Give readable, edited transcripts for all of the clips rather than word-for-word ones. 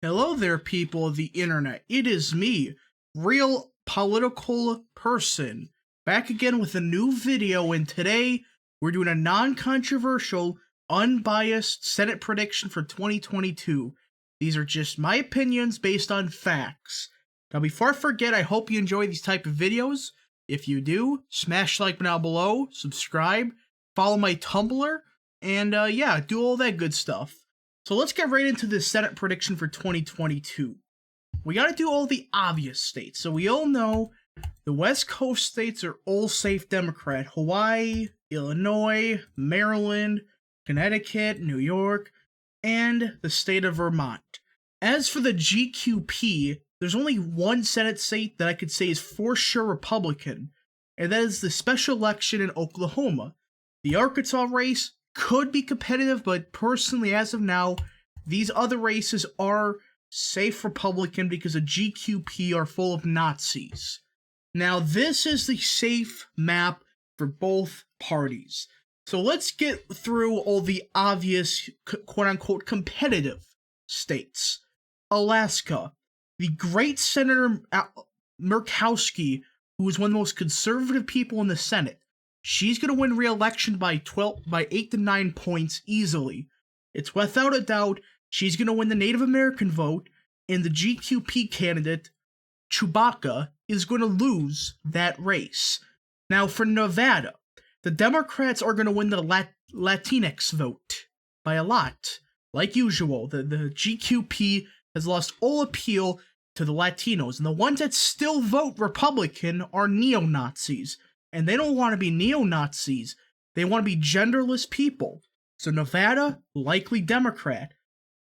Hello there, people of the internet. It is me, Real Political Person, back again with a new video, and today we're doing a non-controversial, unbiased Senate prediction for 2022. These are just my opinions based on facts. Now, before I forget, I hope you enjoy these type of videos. If you do, smash the like button down below, subscribe, follow my Tumblr, and yeah, do all that good stuff. So let's get right into the Senate prediction for 2022. We gotta do all the obvious states. So we all know the West Coast states are all safe Democrat. Hawaii, Illinois, Maryland, Connecticut, New York, and the state of Vermont. As for the GQP, there's only one Senate seat that I could say is for sure Republican, and that is the special election in Oklahoma. The Arkansas race could be competitive, but personally, as of now, these other races are safe Republican because the GQP are full of Nazis. Now, this is the safe map for both parties. So let's get through all the obvious, quote-unquote, competitive states. Alaska. The great Senator Murkowski, who is one of the most conservative people in the Senate, she's going to win re-election by 8 to 9 points easily. It's without a doubt she's going to win the Native American vote, and the GQP candidate, Chewbacca, is going to lose that race. Now, for Nevada, the Democrats are going to win the Latinx vote by a lot. Like usual, the GQP has lost all appeal to the Latinos, and the ones that still vote Republican are neo-Nazis. And they don't want to be neo-Nazis. They want to be genderless people. So Nevada, likely Democrat.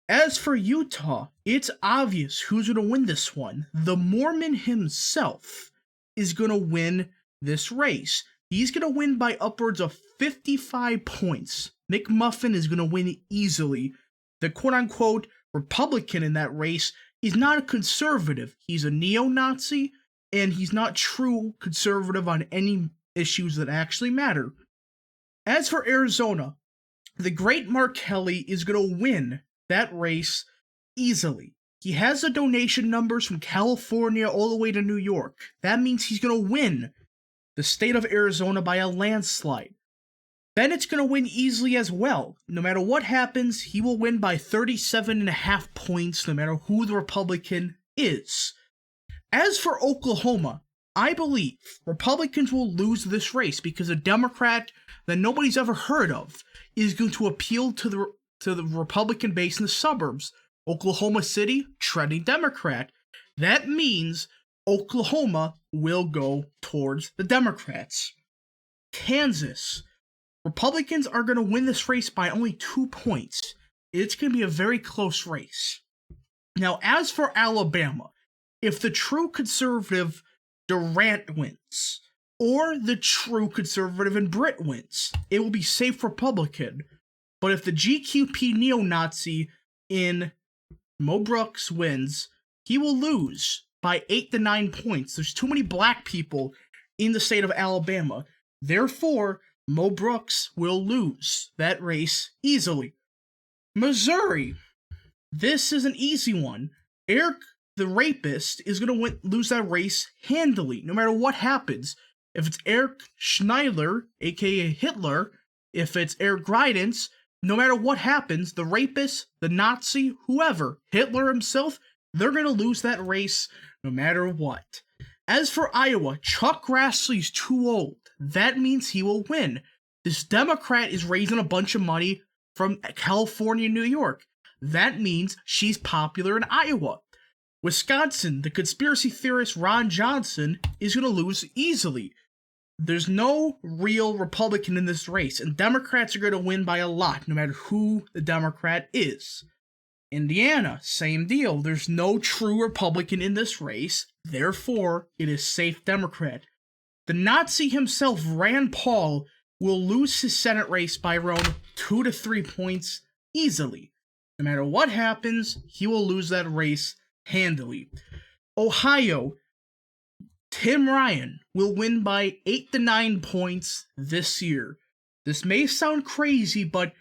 As for Utah, it's obvious who's going to win this one. The Mormon himself is going to win this race. He's going to win by upwards of 55 points. McMuffin is going to win easily. The quote-unquote Republican in that race is not a conservative. He's a neo-Nazi, and he's not true conservative on any issues that actually matter. As for Arizona, the great Mark Kelly is going to win that race easily. He has the donation numbers from California all the way to New York. That means he's going to win the state of Arizona by a landslide. Bennett's going to win easily as well. No matter what happens, he will win by 37.5 points, no matter who the Republican is. As for Oklahoma, I believe Republicans will lose this race because a Democrat that nobody's ever heard of is going to appeal to the Republican base in the suburbs. Oklahoma City, trending Democrat. That means Oklahoma will go towards the Democrats. Kansas. Republicans are going to win this race by only 2 points. It's going to be a very close race. Now, as for Alabama, if the true conservative Durant wins, or the true conservative and Britt wins, it will be safe Republican. But if the GQP neo-Nazi in Mo Brooks wins, he will lose by 8 to 9 points. There's too many black people in the state of Alabama. Therefore, Mo Brooks will lose that race easily. Missouri. This is an easy one. Eric the rapist is going to lose that race handily, no matter what happens. If it's Eric Schneider, aka Hitler, if it's Eric Greitens, no matter what happens, the rapist, the Nazi, whoever, Hitler himself, they're going to lose that race no matter what. As for Iowa, Chuck Grassley's too old. That means he will win. This Democrat is raising a bunch of money from California and New York. That means she's popular in Iowa. Wisconsin, the conspiracy theorist Ron Johnson is going to lose easily. There's no real Republican in this race, and Democrats are going to win by a lot, no matter who the Democrat is. Indiana, same deal. There's no true Republican in this race, therefore, it is safe Democrat. The Nazi himself, Rand Paul, will lose his Senate race by around 2 to 3 points easily. No matter what happens, he will lose that race handily. Ohio, Tim Ryan will win by 8 to 9 points this year. This may sound crazy, but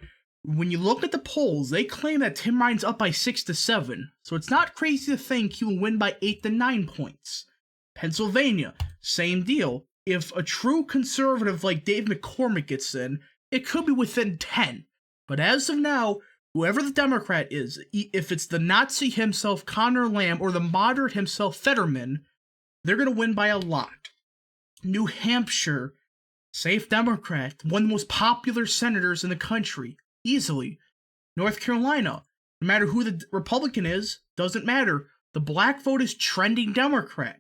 when you look at the polls, they claim that Tim Ryan's up by 6-7, so it's not crazy to think he will win by 8-9 points. Pennsylvania, same deal. If a true conservative like Dave McCormick gets in, it could be within 10. But as of now, whoever the Democrat is, if it's the Nazi himself, Conor Lamb, or the moderate himself, Fetterman, they're going to win by a lot. New Hampshire, safe Democrat, one of the most popular senators in the country, easily. North Carolina, no matter who the Republican is, doesn't matter. The black vote is trending Democrat,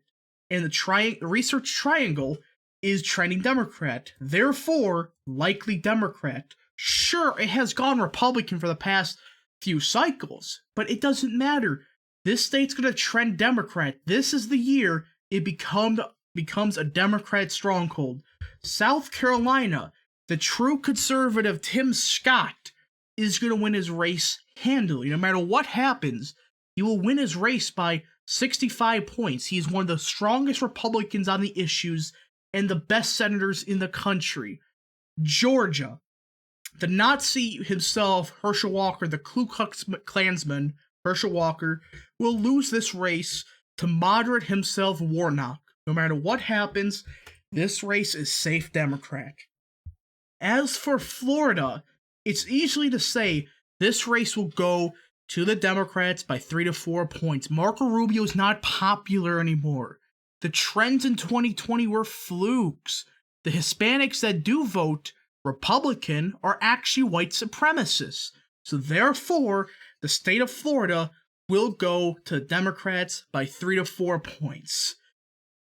and the research triangle is trending Democrat. Therefore, likely Democrat. Sure, it has gone Republican for the past few cycles, but it doesn't matter. This state's going to trend Democrat. This is the year it becomes a Democrat stronghold. South Carolina, the true conservative Tim Scott is going to win his race handily. No matter what happens, he will win his race by 65 points. He's one of the strongest Republicans on the issues and the best senators in the country. Georgia, the Nazi himself, Herschel Walker, the Ku Klux Klansman, Herschel Walker, will lose this race to moderate himself, Warnock. No matter what happens, this race is safe Democrat. As for Florida, it's easy to say this race will go to the Democrats by 3 to 4 points. Marco Rubio is not popular anymore. The trends in 2020 were flukes. The Hispanics that do vote Republican are actually white supremacists. So therefore, the state of Florida will go to Democrats by 3 to 4 points.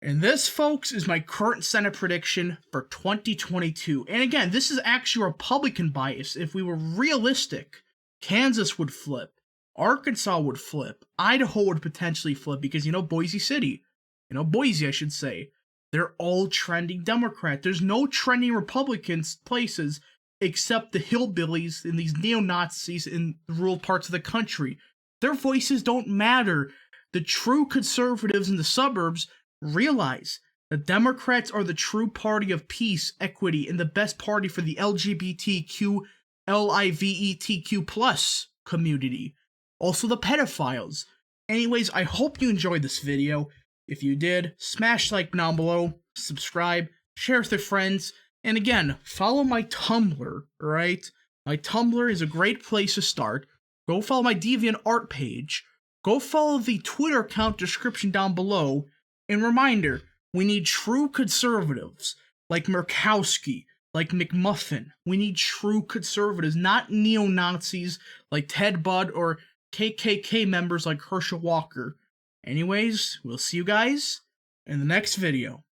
And this, folks, is my current Senate prediction for 2022. And again, this is actually Republican bias. If we were realistic, Kansas would flip. Arkansas would flip. Idaho would potentially flip because, Boise, I should say. They're all trending Democrat. There's no trending Republican places except the hillbillies and these neo-Nazis in the rural parts of the country. Their voices don't matter. The true conservatives in the suburbs realize the Democrats are the true party of peace, equity, and the best party for the LGBTQ, LIVETQ plus community. Also the pedophiles. Anyways, I hope you enjoyed this video. If you did, smash like down below, subscribe, share with your friends, and again, follow my Tumblr, alright? My Tumblr is a great place to start. Go follow my DeviantArt page. Go follow the Twitter account description down below. And reminder, we need true conservatives, like Murkowski, like McMuffin. We need true conservatives, not neo-Nazis like Ted Budd or KKK members like Herschel Walker. Anyways, we'll see you guys in the next video.